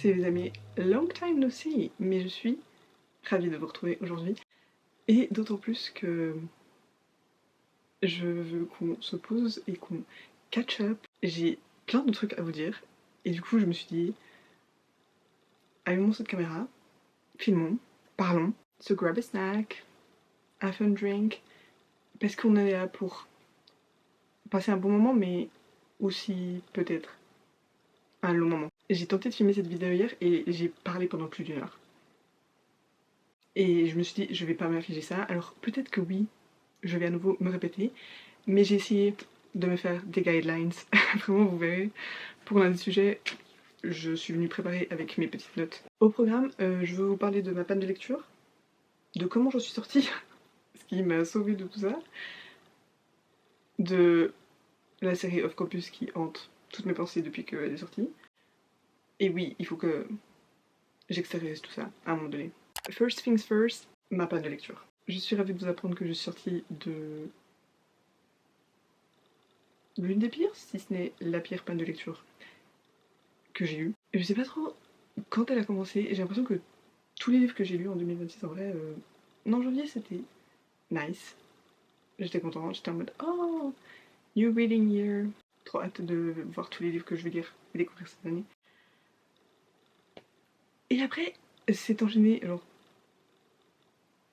c'est les amis, long time no see, mais je suis ravie de vous retrouver aujourd'hui. Et d'autant plus que je veux qu'on se pose et qu'on catch up. J'ai plein de trucs à vous dire. Et du coup, je me suis dit, allumons cette caméra, filmons, parlons, so grab a snack, have a drink, parce qu'on est là pour passer un bon moment, mais aussi peut-être un long moment. J'ai tenté de filmer cette vidéo hier et j'ai parlé pendant plus d'1 heure. Et je me suis dit, je vais pas m'infliger ça. Alors peut-être que oui, je vais à nouveau me répéter, mais j'ai essayé de me faire des guidelines. Vraiment, vous verrez, pour l'un des sujets, je suis venue préparer avec mes petites notes. Au programme, je veux vous parler de ma panne de lecture, de comment j'en suis sortie, ce qui m'a sauvée de tout ça, de la série Off Campus qui hante toutes mes pensées depuis qu'elle est sortie. Et oui, il faut que j'extériorise tout ça à un moment donné. First things first, ma panne de lecture. Je suis ravie de vous apprendre que je suis sortie de l'une des pires, si ce n'est la pire panne de lecture que j'ai eue. Je sais pas trop quand elle a commencé, j'ai l'impression que tous les livres que j'ai lus en 2026, en vrai, en janvier c'était nice. J'étais contente, j'étais en mode oh, new reading year. Trop hâte de voir tous les livres que je vais lire et découvrir cette année. Et après, c'est enchaîné, genre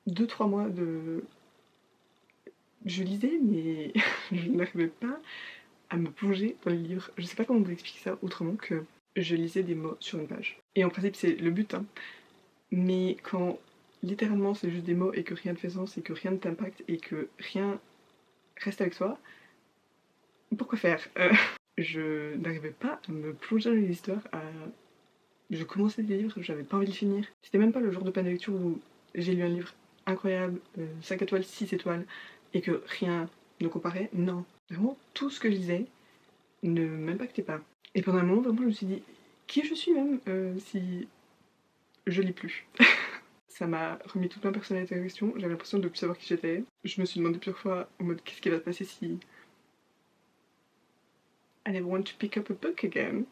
2-3 mois de. Je lisais, mais je n'arrivais pas à me plonger dans les livres. Je sais pas comment vous expliquer ça autrement que je lisais des mots sur une page. Et en principe, c'est le but, hein. Mais quand littéralement c'est juste des mots et que rien ne fait sens et que rien ne t'impacte et que rien reste avec soi, pourquoi faire Je n'arrivais pas à me plonger dans les histoires, je commençais des livres, j'avais pas envie de les finir. C'était même pas le genre de panne de lecture où j'ai lu un livre incroyable, 5 étoiles, 6 étoiles, et que rien ne comparait. Non. Vraiment, tout ce que je lisais ne m'impactait pas. Et pendant un moment, vraiment, je me suis dit, qui je suis même si je lis plus. Ça m'a remis toute ma personnalité en question, j'avais l'impression de plus savoir qui j'étais. Je me suis demandé plusieurs fois en mode qu'est-ce qui va se passer si I never want to pick up a book again.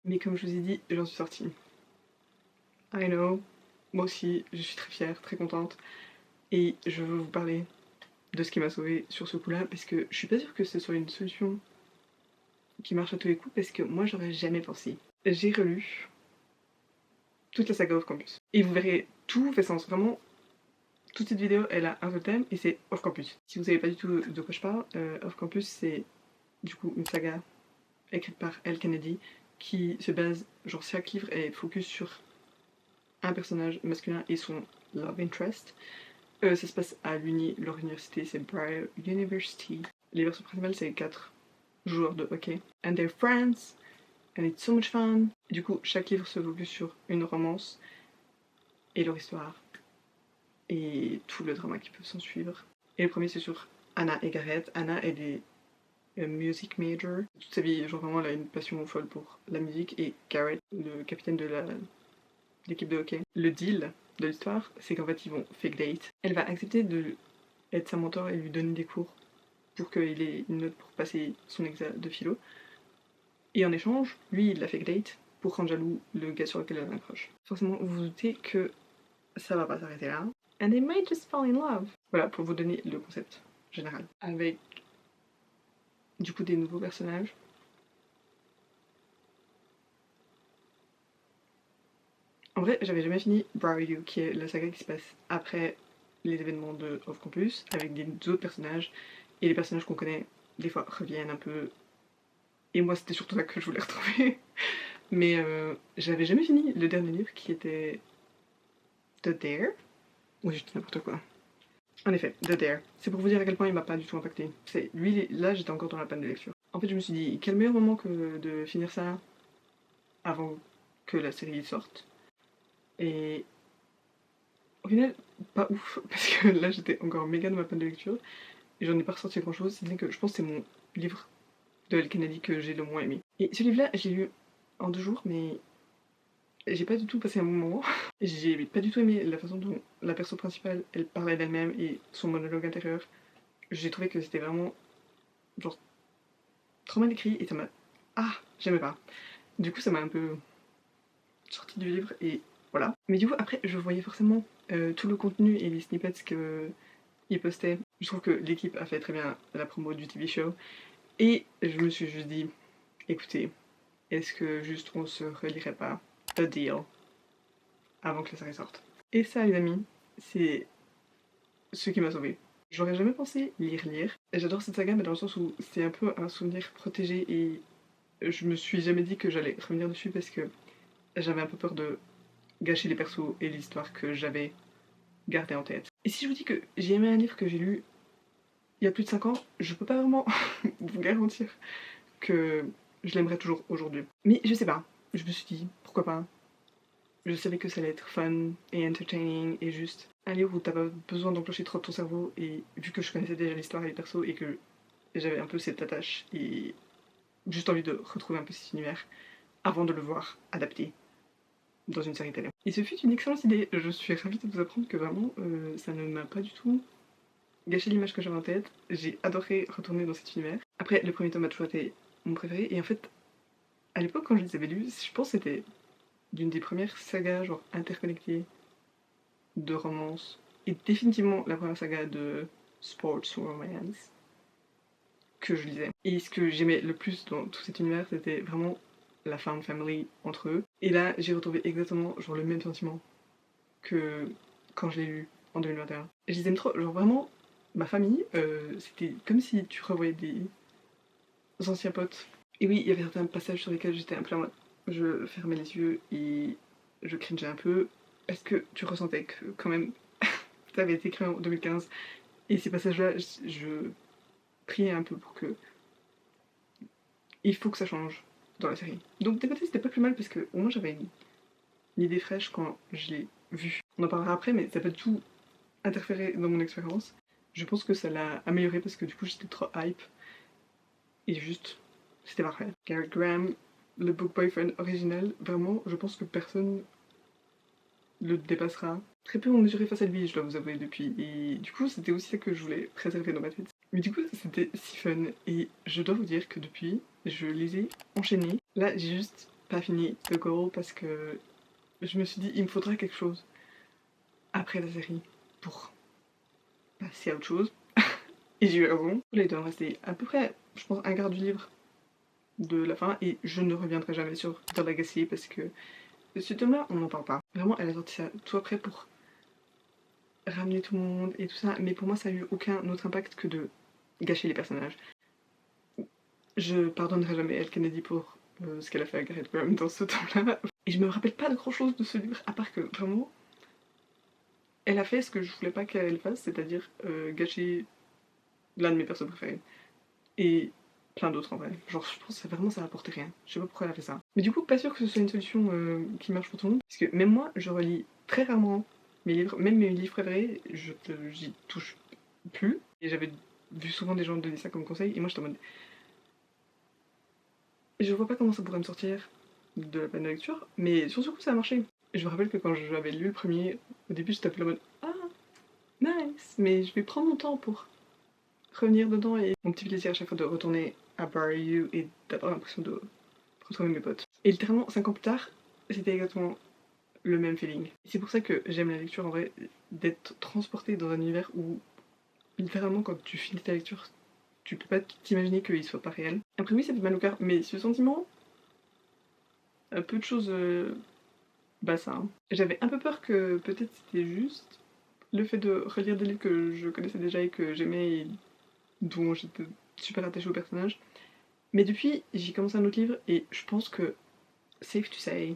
Mais comme je vous ai dit, j'en suis sortie. I know, moi aussi, je suis très fière, très contente. Et je veux vous parler de ce qui m'a sauvée sur ce coup-là, parce que je suis pas sûre que ce soit une solution qui marche à tous les coups, parce que moi j'aurais jamais pensé. J'ai relu toute la saga Off Campus. Et vous verrez, tout fait sens, vraiment. Toute cette vidéo, elle a un seul thème, et c'est Off Campus. Si vous savez pas du tout de quoi je parle, Off Campus, c'est du coup une saga écrite par Elle Kennedy, qui se base, genre chaque livre est focus sur un personnage masculin et son love interest. Ça se passe à leur université, c'est Briar University. Les versions principales, c'est 4 joueurs de hockey. And they're friends, and it's so much fun. Du coup, chaque livre se focus sur une romance et leur histoire et tout le drama qui peut s'en suivre. Et le premier, c'est sur Anna et Gareth. Anna, elle est music major. Toute sa vie, genre vraiment, elle a une passion folle pour la musique. Et Gareth, le capitaine de l'équipe de hockey. Le deal de l'histoire, c'est qu'en fait, ils vont fake date. Elle va accepter de être sa mentor et lui donner des cours pour qu'il ait une note pour passer son examen de philo. Et en échange, lui, il la fake date pour rendre jaloux le gars sur lequel elle a un crush. Forcément, vous vous doutez que ça va pas s'arrêter là. And they might just fall in love. Voilà, pour vous donner le concept général. Avec, du coup, des nouveaux personnages. En vrai, j'avais jamais fini Briar U, qui est la saga qui se passe après les événements de Off Campus, avec des autres personnages. Et les personnages qu'on connaît, des fois, reviennent un peu. Et moi, c'était surtout là que je voulais retrouver. Mais j'avais jamais fini le dernier livre qui était The Dare. Oui, je dis n'importe quoi. En effet, The Dare. C'est pour vous dire à quel point il m'a pas du tout impacté. Lui, là, j'étais encore dans la panne de lecture. En fait, je me suis dit, quel meilleur moment que de finir ça avant que la série sorte. Et au final, pas ouf, parce que là, j'étais encore méga dans ma panne de lecture. Et j'en ai pas ressorti grand chose, c'est que je pense que c'est mon livre de Elle Kennedy que j'ai le moins aimé. Et ce livre-là, je l'ai lu en 2 jours, mais j'ai pas du tout passé un bon moment. J'ai pas du tout aimé la façon dont la perso principale, elle parlait d'elle-même et son monologue intérieur. J'ai trouvé que c'était vraiment, genre, trop mal écrit et ça m'a... Ah, j'aimais pas. Du coup, ça m'a un peu sortie du livre et voilà. Mais du coup après je voyais forcément tout le contenu et les snippets qu'ils postaient. Je trouve que l'équipe a fait très bien la promo du TV show et je me suis juste dit, écoutez, est-ce que juste on se relirait pas A Deal avant que la série sorte? Et ça les amis, c'est ce qui m'a sauvée. J'aurais jamais pensé lire. Et j'adore cette saga mais dans le sens où c'est un peu un souvenir protégé et je me suis jamais dit que j'allais revenir dessus parce que j'avais un peu peur de gâcher les persos et l'histoire que j'avais gardée en tête. Et si je vous dis que j'ai aimé un livre que j'ai lu il y a plus de 5 ans, je peux pas vraiment vous garantir que je l'aimerais toujours aujourd'hui. Mais je sais pas, je me suis dit, pourquoi pas. Je savais que ça allait être fun et entertaining et juste un livre où t'as pas besoin d'enclencher trop ton cerveau et vu que je connaissais déjà l'histoire et les persos et que j'avais un peu cette attache et juste envie de retrouver un peu cet univers avant de le voir adapté dans une série télé. Et ce fut une excellente idée, je suis ravie de vous apprendre que vraiment ça ne m'a pas du tout gâché l'image que j'avais en tête, j'ai adoré retourner dans cet univers. Après le premier tome a toujours été mon préféré et en fait à l'époque quand je les avais lus, je pense que c'était d'une des premières sagas genre interconnectées de romance et définitivement la première saga de sports romance que je lisais. Et ce que j'aimais le plus dans tout cet univers, c'était vraiment la found family entre eux. Et là, j'ai retrouvé exactement genre le même sentiment que quand je l'ai lu en 2021. Je les aime trop, genre vraiment, ma famille, c'était comme si tu revoyais des anciens potes. Et oui, il y avait certains passages sur lesquels j'étais un peu en mode, je fermais les yeux et je cringeais un peu parce que tu ressentais que quand même ça avait été écrit en 2015 et ces passages-là, je priais un peu pour que il faut que ça change dans la série. Donc des côtés c'était pas plus mal parce que au moins j'avais une idée fraîche quand je l'ai vu. On en parlera après mais ça peut tout interférer dans mon expérience. Je pense que ça l'a amélioré parce que du coup j'étais trop hype et juste c'était parfait. Garrett Graham, le book boyfriend original, vraiment je pense que personne le dépassera. Très peu ont mesuré face à lui, je dois vous avouer, depuis. Et du coup, c'était aussi ça que je voulais préserver dans ma tête. Mais du coup, c'était si fun. Et je dois vous dire que depuis, je les ai enchaînés. Là, j'ai juste pas fini The Goal parce que je me suis dit, il me faudra quelque chose après la série pour passer à autre chose. Et j'ai eu raison. Là, il doit me rester à peu près, je pense, un quart du livre de la fin. Et je ne reviendrai jamais sur The Legacy parce que ce tome-là, on n'en parle pas. Vraiment, elle a sorti ça tout après pour ramener tout le monde et tout ça, mais pour moi ça a eu aucun autre impact que de gâcher les personnages. Je pardonnerai jamais Elle Kennedy pour ce qu'elle a fait à Garrett Graham dans ce temps-là. Et je me rappelle pas de grand chose de ce livre, à part que vraiment, elle a fait ce que je voulais pas qu'elle fasse, c'est-à-dire gâcher l'un de mes persos préférés. Et plein d'autres en vrai. Genre je pense que vraiment ça a apporté rien. Je sais pas pourquoi elle a fait ça. Mais du coup, pas sûr que ce soit une solution qui marche pour tout le monde, parce que même moi, je relis très rarement mes livres, même mes livres préférés, j'y touche plus. Et j'avais vu souvent des gens donner ça comme conseil, et moi j'étais en mode... Je vois pas comment ça pourrait me sortir de la peine de lecture, mais sur ce coup ça a marché. Je me rappelle que quand j'avais lu le premier, au début j'étais un peu en mode ah, nice, mais je vais prendre mon temps pour revenir dedans et mon petit plaisir à chaque fois de retourner à Bury You et d'avoir l'impression de retrouver mes potes. Et littéralement 5 ans plus tard, c'était exactement le même feeling. C'est pour ça que j'aime la lecture en vrai, d'être transporté dans un univers où littéralement quand tu finis ta lecture, tu peux pas t'imaginer qu'il soit pas réel. Après oui ça fait mal au cœur, mais ce sentiment, peu de choses ça. Hein. J'avais un peu peur que peut-être c'était juste le fait de relire des livres que je connaissais déjà et que j'aimais et dont j'étais super attachée au personnage. Mais depuis, j'ai commencé un autre livre et je pense que, safe to say,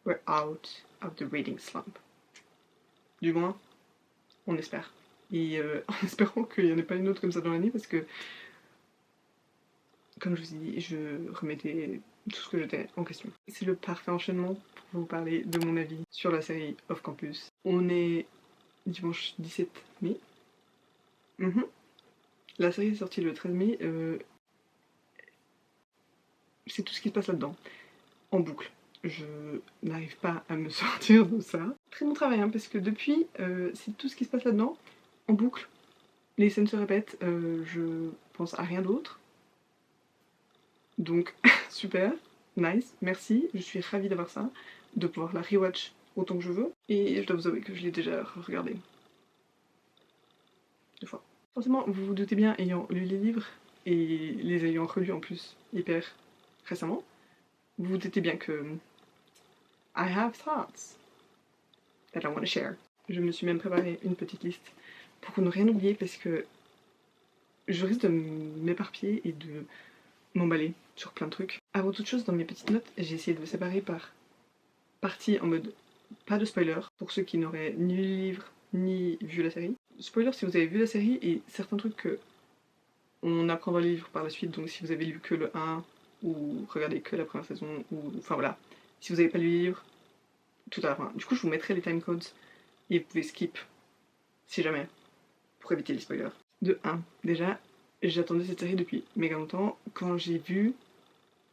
we're out of the reading slump. Du moins, on espère. Et en espérant qu'il n'y en ait pas une autre comme ça dans l'année parce que, comme je vous ai dit, je remettais tout ce que j'étais en question. C'est le parfait enchaînement pour vous parler de mon avis sur la série Off Campus. On est dimanche 17 mai. La série est sortie le 13 mai. C'est tout ce qui se passe là-dedans. En boucle. Je n'arrive pas à me sortir de ça. Très bon travail, hein, parce que depuis, c'est tout ce qui se passe là-dedans. En boucle. Les scènes se répètent. Je pense à rien d'autre. Donc, super. nice, merci, je suis ravie d'avoir ça, de pouvoir la rewatch autant que je veux, et je dois vous avouer que je l'ai déjà regardée 2 fois. Forcément, vous vous doutez bien, ayant lu les livres, et les ayant relus en plus hyper récemment, vous vous doutez bien que I have thoughts that I want to share. Je me suis même préparé une petite liste pour ne rien oublier parce que je risque de m'éparpiller et de m'emballer sur plein de trucs. Avant toute chose, dans mes petites notes, j'ai essayé de séparer par partie en mode pas de spoiler pour ceux qui n'auraient ni lu le livre ni vu la série. Spoiler si vous avez vu la série et certains trucs que on apprend dans le livre par la suite, donc si vous avez lu que le 1 ou regardez que la première saison, ou enfin voilà, si vous n'avez pas lu le livre, tout à la fin. Du coup, je vous mettrai les timecodes et vous pouvez skip si jamais pour éviter les spoilers. De 1, déjà, j'attendais cette série depuis méga longtemps. Quand j'ai vu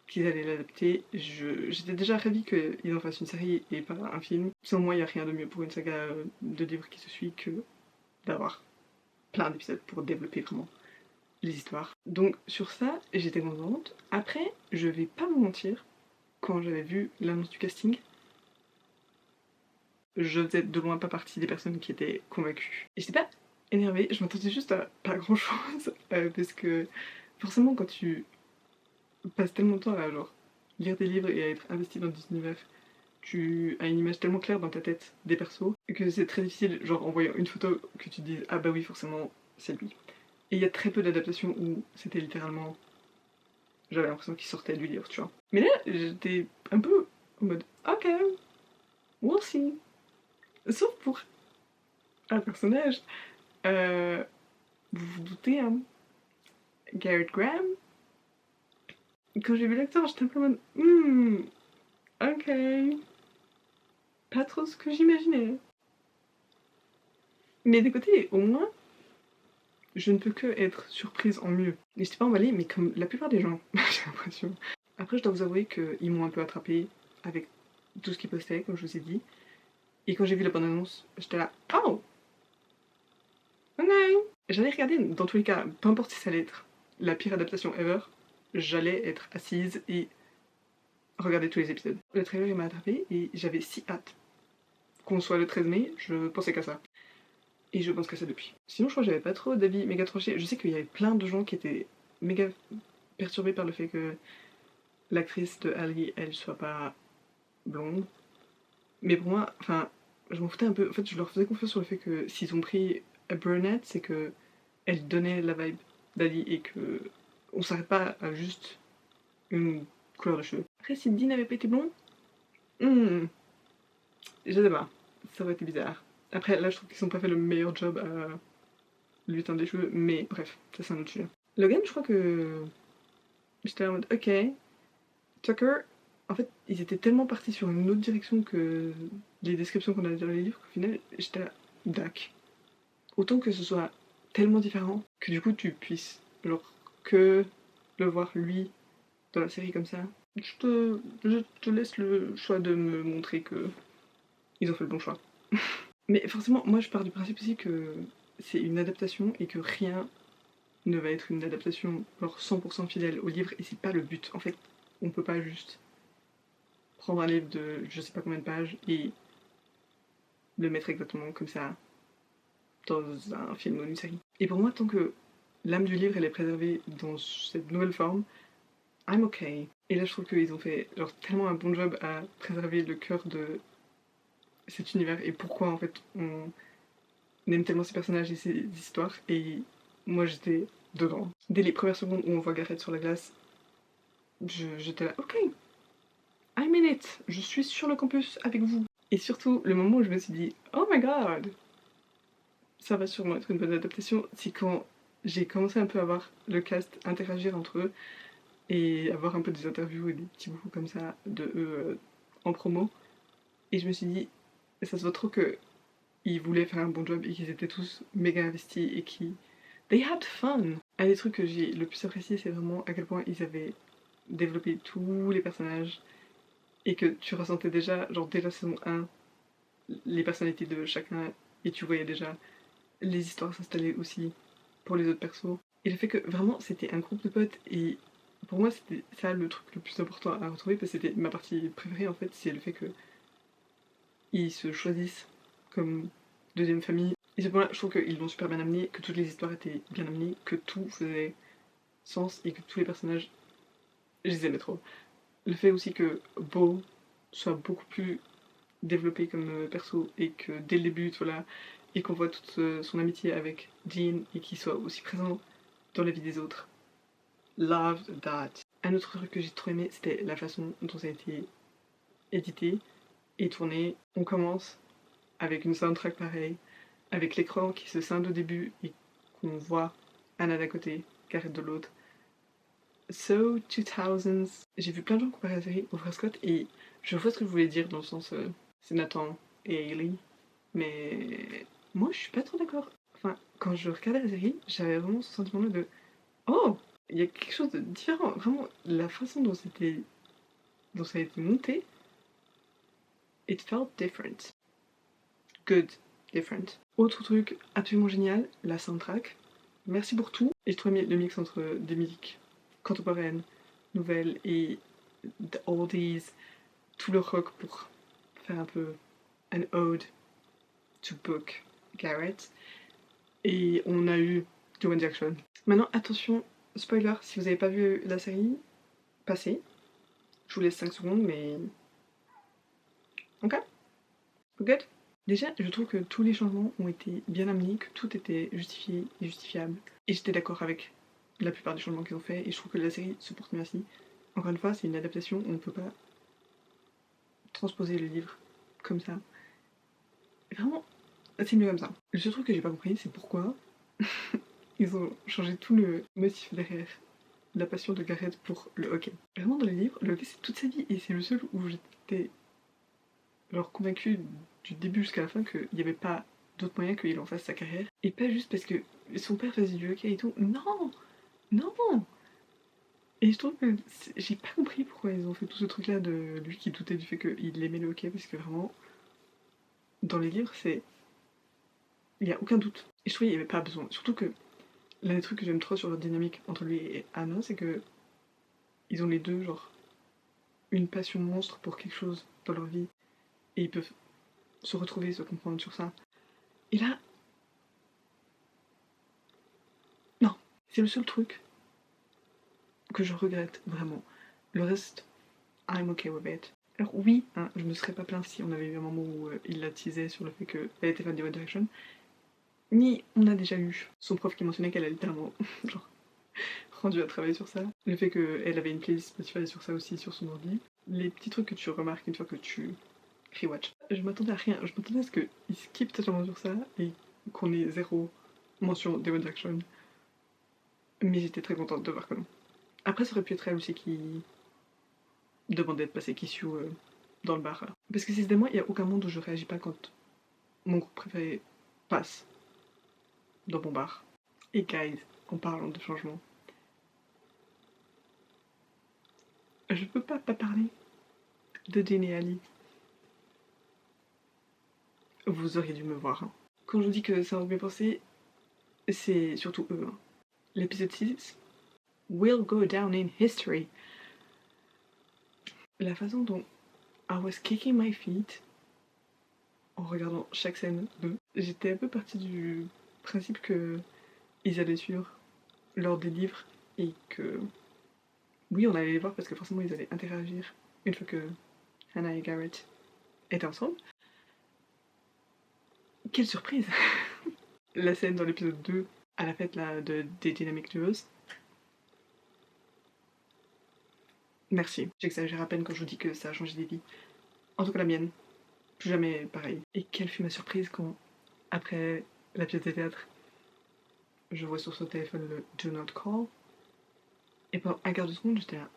qu'ils allaient l'adapter, j'étais déjà ravie qu'ils en fassent une série et pas un film. Selon moi, il n'y a rien de mieux pour une saga de livres qui se suit que d'avoir plein d'épisodes pour développer vraiment les histoires. Donc sur ça, j'étais contente. Après, je vais pas vous mentir, quand j'avais vu l'annonce du casting, je faisais de loin pas partie des personnes qui étaient convaincues. Et j'étais pas énervée, je m'attendais juste à pas grand chose, parce que forcément quand tu passes tellement de temps à genre lire des livres et à être investi dans des univers, tu as une image tellement claire dans ta tête des persos que c'est très difficile, genre en voyant une photo, que tu te dises ah bah oui forcément c'est lui. Et il y a très peu d'adaptations où c'était littéralement, j'avais l'impression qu'il sortait du livre, tu vois. Mais là j'étais un peu en mode ok, we'll see. Sauf pour un personnage, vous vous doutez, hein, Garrett Graham. Quand j'ai vu l'acteur, j'étais un peu en mode ok, pas trop ce que j'imaginais. Mais d'un côté, au moins, je ne peux que être surprise en mieux. Et j'étais pas emballée, mais comme la plupart des gens, j'ai l'impression. Après, je dois vous avouer qu'ils m'ont un peu attrapée avec tout ce qu'ils postaient, comme je vous ai dit. Et quand j'ai vu la bande-annonce, j'étais là, oh ok. J'allais regarder, dans tous les cas, peu importe si ça allait être la pire adaptation ever, j'allais être assise et regarder tous les épisodes. Le trailer il m'a attrapée et j'avais si hâte qu'on soit le 13 mai, je pensais qu'à ça. Et je pense qu'à ça depuis. Sinon, je crois que j'avais pas trop d'avis méga tranchés. Je sais qu'il y avait plein de gens qui étaient méga perturbés par le fait que l'actrice de Ali, elle soit pas blonde. Mais pour moi, enfin, je m'en foutais un peu. En fait, je leur faisais confiance sur le fait que s'ils ont pris a brunette, c'est que elle donnait la vibe d'Ali et que on s'arrête pas à juste une couleur de cheveux. Après, si Dean n'avait pas été blond, je sais pas, ça aurait été bizarre. Après, là, je trouve qu'ils ont pas fait le meilleur job à lui teindre les cheveux, mais bref, ça c'est un autre sujet. Logan, je crois que j'étais en mode ok. Tucker, en fait, ils étaient tellement partis sur une autre direction que les descriptions qu'on a dans les livres qu'au final, j'étais là, dac. Autant que ce soit tellement différent que du coup tu puisses genre que le voir lui dans la série comme ça. Je te laisse le choix de me montrer que ils ont fait le bon choix. Mais forcément, moi je pars du principe aussi que c'est une adaptation et que rien ne va être une adaptation genre 100% fidèle au livre et c'est pas le but. En fait, on peut pas juste prendre un livre de je sais pas combien de pages et le mettre exactement comme ça dans un film ou une série. Et pour moi, tant que l'âme du livre elle est préservée dans cette nouvelle forme, I'm okay. Et là, je trouve qu'ils ont fait genre tellement un bon job à préserver le cœur de cet univers et pourquoi en fait on aime tellement ces personnages et ces histoires. Et moi, j'étais dedans. Dès les premières secondes où on voit Gareth sur la glace, j'étais là, ok, I'm in it, je suis sur le campus avec vous. Et surtout, le moment où je me suis dit, oh my god, ça va sûrement être une bonne adaptation, c'est quand j'ai commencé un peu à voir le cast interagir entre eux et avoir un peu des interviews et des petits bouts comme ça de eux en promo. Et je me suis dit, ça se voit trop que ils voulaient faire un bon job et qu'ils étaient tous méga investis et qui they had fun. Un des trucs que j'ai le plus apprécié, c'est vraiment à quel point ils avaient développé tous les personnages et que tu ressentais déjà, genre dès la saison 1, les personnalités de chacun et tu voyais déjà les histoires s'installer aussi pour les autres persos. Et le fait que vraiment c'était un groupe de potes et pour moi c'était ça le truc le plus important à retrouver, parce que c'était ma partie préférée en fait, c'est le fait que ils se choisissent comme deuxième famille. Et ce point-là, je trouve qu'ils l'ont super bien amené, que toutes les histoires étaient bien amenées, que tout faisait sens et que tous les personnages, je les aimais trop. Le fait aussi que Beau soit beaucoup plus développé comme perso et que dès le début, voilà, et qu'on voit toute son amitié avec Jean et qu'il soit aussi présent dans la vie des autres. Love that. Un autre truc que j'ai trop aimé, c'était la façon dont ça a été édité et tourné. On commence avec une soundtrack pareille, avec l'écran qui se scinde au début et qu'on voit Anna d'un côté, Gareth de l'autre. So 2000s. J'ai vu plein de gens comparer la série au frère Scott et je vois ce que vous voulez dire dans le sens c'est Nathan et Hailey, mais moi je suis pas trop d'accord. Enfin, quand je regardais la série, j'avais vraiment ce sentiment-là de oh, il y a quelque chose de différent. Vraiment, la façon dont dont ça a été monté, it felt different. Good, different. Autre truc absolument génial, la soundtrack. Merci pour tout. Et je trouve le mix entre des musiques contemporaines, nouvelles et the oldies, tout le rock pour faire un peu an ode to Book Garrett. Et on a eu du One Jackson. Maintenant, attention, spoiler, si vous n'avez pas vu la série, passez. Je vous laisse 5 secondes, mais. Ok? Good? Déjà, je trouve que tous les changements ont été bien amenés, que tout était justifié et justifiable. Et j'étais d'accord avec la plupart des changements qu'ils ont fait, et je trouve que la série se porte bien ainsi. Encore une fois, c'est une adaptation, on ne peut pas transposer le livre comme ça. Vraiment, c'est mieux comme ça. Le seul truc que j'ai pas compris, c'est pourquoi ils ont changé tout le motif derrière la passion de Gareth pour le hockey. Vraiment, dans les livres, le hockey c'est toute sa vie, et c'est le seul où j'étais genre convaincue du début jusqu'à la fin qu'il n'y avait pas d'autre moyen qu'il en fasse sa carrière. Et pas juste parce que son père faisait du hockey et tout. Non! Non! Et je trouve que j'ai pas compris pourquoi ils ont fait tout ce truc-là de lui qui doutait du fait qu'il aimait le hockey, parce que vraiment, dans les livres, c'est. Il n'y a aucun doute. Et je trouve qu'il n'y avait pas besoin. Surtout que l'un des trucs que j'aime trop sur leur dynamique entre lui et Anna, c'est que ils ont les deux, genre, une passion monstre pour quelque chose dans leur vie. Et ils peuvent se retrouver, se comprendre sur ça. Et là, non, c'est le seul truc que je regrette vraiment. Le reste, I'm okay with it. Alors oui, hein, je ne serais pas plaint si on avait eu un moment où il la teasait sur le fait qu'elle était fan de One Direction. Mais on a déjà eu son prof qui mentionnait qu'elle a littéralement genre, rendu à travailler sur ça. Le fait qu'elle avait une playlist Spotify sur ça aussi, sur son ordi. Les petits trucs que tu remarques une fois que tu rewatch. Je m'attendais à rien, je m'attendais à ce qu'il skip totalement sur ça et qu'on ait zéro mention de One Direction. Mais j'étais très contente de voir que non. Après, ça aurait pu être elle aussi qui demandait de passer Kiss You dans le bar. Parce que c'est moi, il n'y a aucun monde où je réagis pas quand mon groupe préféré passe dans mon bar. Et guys, en parlant de changement, je peux pas parler de Jane et Ali. Vous auriez dû me voir. Hein. Quand je vous dis que ça m'a bien pensé, c'est surtout eux. Hein. L'épisode 6 will go down in history. La façon dont I was kicking my feet en regardant chaque scène d'eux, j'étais un peu partie du principe que ils allaient suivre lors des livres et que oui, on allait les voir parce que forcément ils allaient interagir une fois que Hannah et Garrett étaient ensemble. Quelle surprise! La scène dans l'épisode 2 à la fête là, des Dynamic Duos. Merci. J'exagère à peine quand je vous dis que ça a changé des vies. En tout cas la mienne. Plus jamais pareil. Et quelle fut ma surprise quand, après la pièce de théâtre, je vois sur son téléphone le Do Not Call. Et pendant un quart de seconde, j'étais là.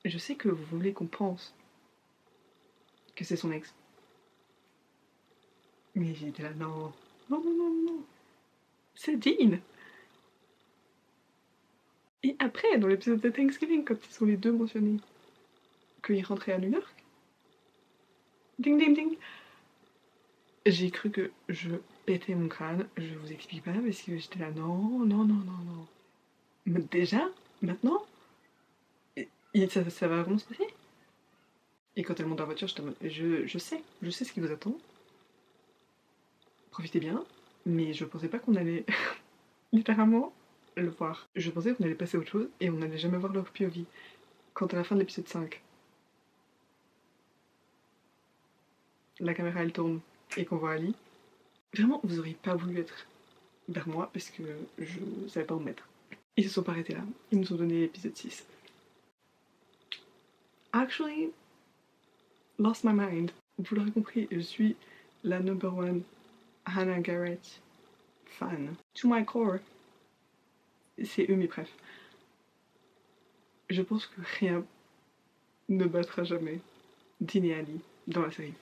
Je sais que vous voulez qu'on pense que c'est son ex. Mais j'étais là, non. Non, non, non, non. C'est Dean. Et après, dans l'épisode de Thanksgiving, quand ils sont les deux mentionnés, qu'ils rentraient à New York. Ding, ding, ding. J'ai cru que je pété mon crâne, je vous explique pas, parce que j'étais là, non, non, non, non, non. Mais déjà, maintenant, ça va vraiment se passer. Et quand elle monte dans la voiture, j'étais en mode, je sais ce qui vous attend. Profitez bien, mais je pensais pas qu'on allait littéralement le voir. Je pensais qu'on allait passer à autre chose et on n'allait jamais voir leur POV. Quand à la fin de l'épisode 5, la caméra elle tourne et qu'on voit Ali, vraiment vous auriez pas voulu être vers moi parce que je savais pas où me mettre. Ils se sont pas arrêtés là, ils nous ont donné l'épisode 6. Actually, lost my mind. Vous l'aurez compris, je suis la number one Hannah Garrett fan. To my core. C'est eux mes préfs. Je pense que rien ne battra jamais Dean et Ali dans la série.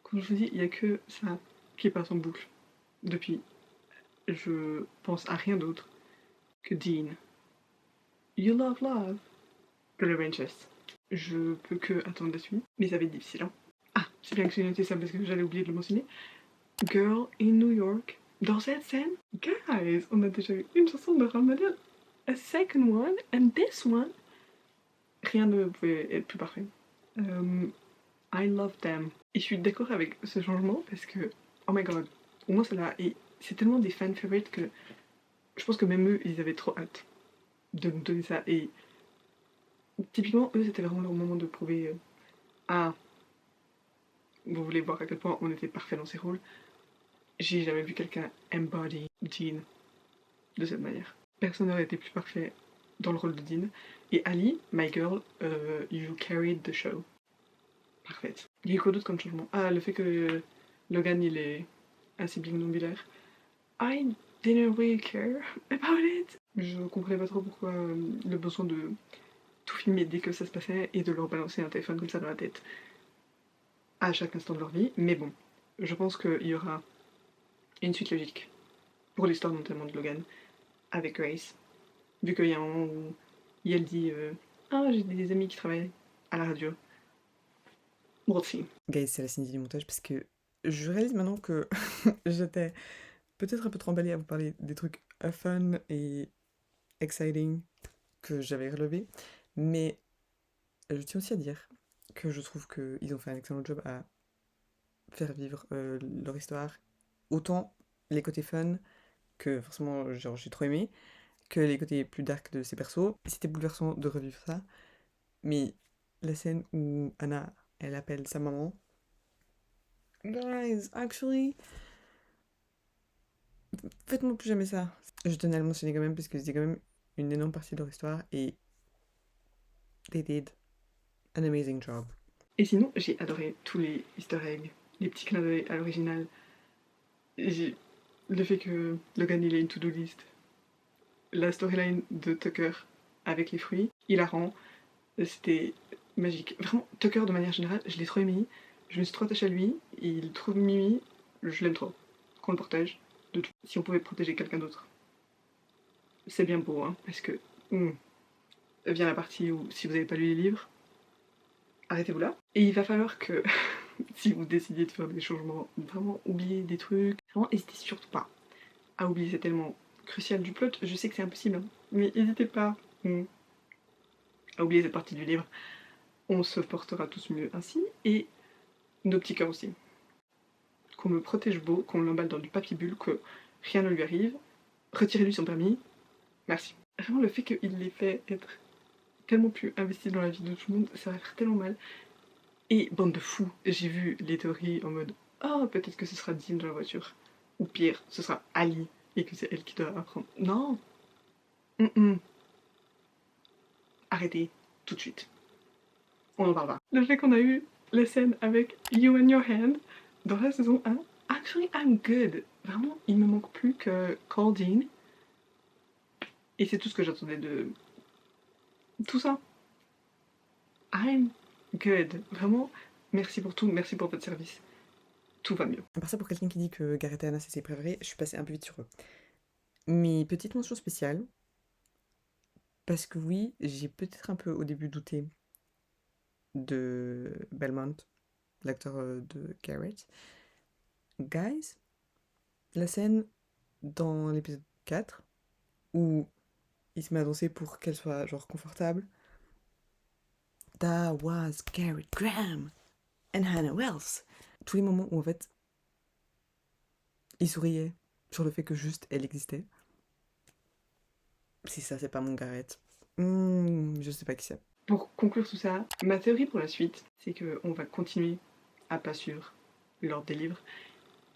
Comme je vous dis, il n'y a que ça qui passe en boucle depuis. Je pense à rien d'autre que Dean. You love love. Le Ranges. Je peux que attendre la suite, mais ça va être difficile. Hein. Ah, c'est bien que j'ai noté ça parce que j'allais oublier de le mentionner. Girl in New York. Dans cette scène, guys, on a déjà eu une chanson de Ramadan, a second one, and this one. Rien ne pouvait être plus parfait. I love them. Et je suis d'accord avec ce changement parce que, oh my god, au moins c'est là. Et c'est tellement des fan favorites que je pense que même eux, ils avaient trop hâte de nous donner ça. Et typiquement, eux, c'était vraiment leur moment de prouver ah, vous voulez voir à quel point on était parfait dans ces rôles. J'ai jamais vu quelqu'un embody Dean de cette manière. Personne n'aurait été plus parfait dans le rôle de Dean. Et Ali, my girl, you carried the show. Parfaite. Il y a eu quoi d'autre comme changement? Ah, le fait que Logan, il est un sibling non-binaire. I didn't really care about it. Je comprenais pas trop pourquoi le besoin de tout filmer dès que ça se passait et de leur balancer un téléphone comme ça dans la tête à chaque instant de leur vie. Mais bon, je pense qu'il y aura une suite logique pour l'histoire notamment de Logan avec Grace. Vu qu'il y a un moment où elle dit ah, j'ai des amis qui travaillent à la radio. We'll see. Guys, c'est la Cindy du montage parce que je réalise maintenant que j'étais peut-être un peu trop emballée à vous parler des trucs fun et exciting que j'avais relevés, mais je tiens aussi à dire que je trouve qu'ils ont fait un excellent job à faire vivre leur histoire, autant les côtés fun que forcément genre j'ai trop aimé, que les côtés plus dark de ces persos. C'était bouleversant de revivre ça, mais la scène où Anna elle appelle sa maman, guys, actually, faites-moi plus jamais ça. Je tenais à le mentionner quand même parce que c'était quand même une énorme partie de leur histoire et they did an amazing job. Et sinon, j'ai adoré tous les easter eggs, les petits clins d'œil à l'original. Le fait que Logan il ait une to-do list, la storyline de Tucker avec les fruits, hilarant, c'était magique. Vraiment, Tucker de manière générale, je l'ai trop aimé, je me suis trop attachée à lui, il trouve Mimi, je l'aime trop. Qu'on le protège de tout. Si on pouvait protéger quelqu'un d'autre, c'est bien beau, hein, parce que vient la partie où, si vous n'avez pas lu les livres, arrêtez-vous là. Et il va falloir que, si vous décidez de faire des changements, vraiment oublier des trucs, vraiment n'hésitez surtout pas à oublier, c'est tellement crucial du plot, je sais que c'est impossible, hein, mais n'hésitez pas à oublier cette partie du livre. On se portera tous mieux ainsi, et nos petits cœurs aussi. Qu'on me protège beau, qu'on l'emballe dans du papier bulle, que rien ne lui arrive, retirez-lui son permis, merci. Vraiment le fait qu'il l'ait fait être tellement plus investi dans la vie de tout le monde, ça va faire tellement mal. Et bande de fous, j'ai vu les théories en mode oh, peut-être que ce sera Dean dans la voiture. Ou pire, ce sera Ali et que c'est elle qui doit apprendre. Non. Arrêtez, tout de suite. On en parle pas. Le fait qu'on a eu la scène avec You and Your Hand dans la saison 1, actually I'm good. Vraiment, il me manque plus que Call Dean. Et c'est tout ce que j'attendais de tout ça. I'm good. Vraiment, merci pour tout, merci pour votre service. Tout va mieux. À part ça, pour quelqu'un qui dit que Gareth et Anna c'est ses préférés, je suis passée un peu vite sur eux. Mais petite mention spéciale, parce que oui, j'ai peut-être un peu au début douté de Belmont, l'acteur de Gareth. Guys, la scène dans l'épisode 4 où il se met à danser pour qu'elle soit genre confortable. That was Gary Graham and Hannah Wells. Tous les moments où en fait il souriait sur le fait que juste elle existait. Si ça c'est pas mon Garrett, je sais pas qui c'est. Pour conclure tout ça, ma théorie pour la suite, c'est qu'on va continuer à pas suivre l'ordre des livres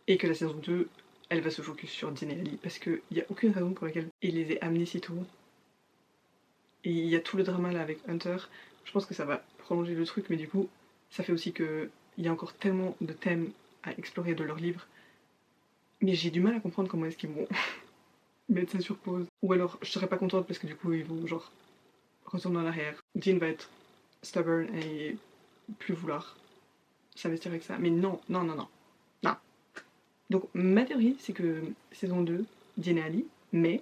et que la saison 2, elle va se focus sur Dean et Ali parce qu'il n'y a aucune raison pour laquelle il les ait amenés si tôt. Et il y a tout le drama là avec Hunter. Je pense que ça va prolonger le truc, mais du coup, ça fait aussi qu'il y a encore tellement de thèmes à explorer de leurs livres. Mais j'ai du mal à comprendre comment est-ce qu'ils vont mettre ça sur pause. Ou alors, je serais pas contente parce que du coup, ils vont genre retourner en arrière. Dean va être stubborn et plus vouloir s'investir avec ça. Mais non, non, non, non. Non. Donc, ma théorie, c'est que saison 2, Dean et Ali, mais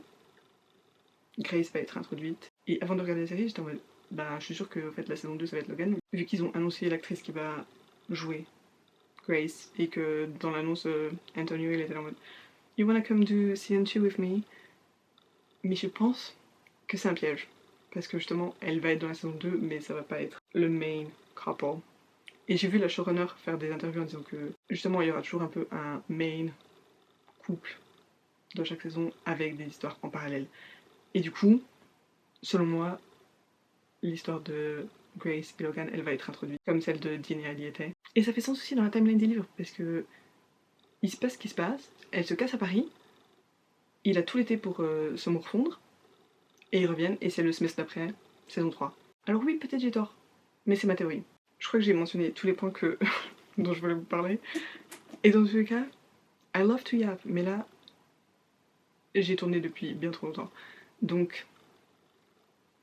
Grace va être introduite. Et avant de regarder la série, j'étais en mode, bah, je suis sûre que en fait, la saison 2, ça va être Logan. Vu qu'ils ont annoncé l'actrice qui va jouer Grace et que dans l'annonce, Antonio, il était en mode, You wanna come do season 2 with me? Mais je pense que c'est un piège. Parce que justement, elle va être dans la saison 2, mais ça va pas être le main couple. Et j'ai vu la showrunner faire des interviews en disant que justement, il y aura toujours un peu un main couple dans chaque saison avec des histoires en parallèle. Et du coup, selon moi, l'histoire de Grace et Logan, elle va être introduite comme celle de Dean et Ali était. Et ça fait sens aussi dans la timeline des livres, parce que il se passe ce qui se passe, elle se casse à Paris, il a tout l'été pour se morfondre, et ils reviennent, et c'est le semestre d'après, saison 3. Alors oui, peut-être j'ai tort, mais c'est ma théorie. Je crois que j'ai mentionné tous les points que dont je voulais vous parler. Et dans tous les cas, I love to yap, mais là, j'ai tourné depuis bien trop longtemps. Donc,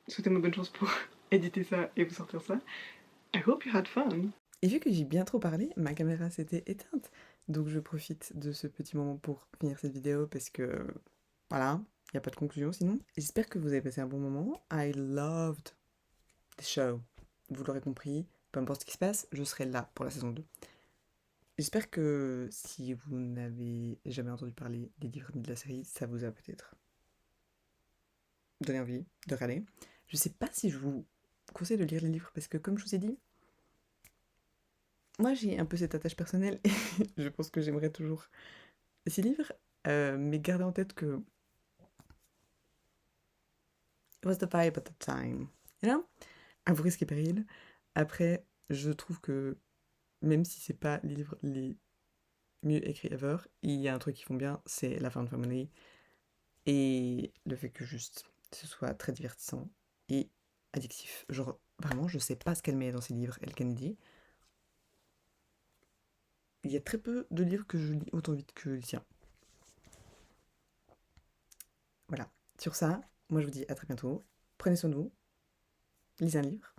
souhaitez-moi bonne chance pour éditer ça et vous sortir ça. I hope you had fun. Et vu que j'ai bien trop parlé, ma caméra s'était éteinte. Donc je profite de ce petit moment pour finir cette vidéo parce que voilà, il n'y a pas de conclusion sinon. J'espère que vous avez passé un bon moment. I loved the show. Vous l'aurez compris, peu importe ce qui se passe, je serai là pour la saison 2. J'espère que si vous n'avez jamais entendu parler des livres ni de la série, ça vous a peut-être donné envie de regarder. Je sais pas si je vous conseille de lire les livres parce que comme je vous ai dit, moi j'ai un peu cette attache personnelle et je pense que j'aimerais toujours ces livres, mais gardez en tête que it was the vibe at the time, you know? À vos risques et périls. Après, je trouve que même si c'est pas les livres les mieux écrits ever, il y a un truc qu'ils font bien, c'est la fin de Family et le fait que juste ce soit très divertissant et addictif. Genre, vraiment, je sais pas ce qu'elle met dans ses livres, Elle Kennedy. Il y a très peu de livres que je lis autant vite que le sien. Voilà. Sur ça, moi je vous dis à très bientôt. Prenez soin de vous. Lisez un livre.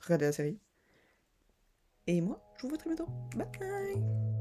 Regardez la série. Et moi, je vous vois très bientôt. Bye!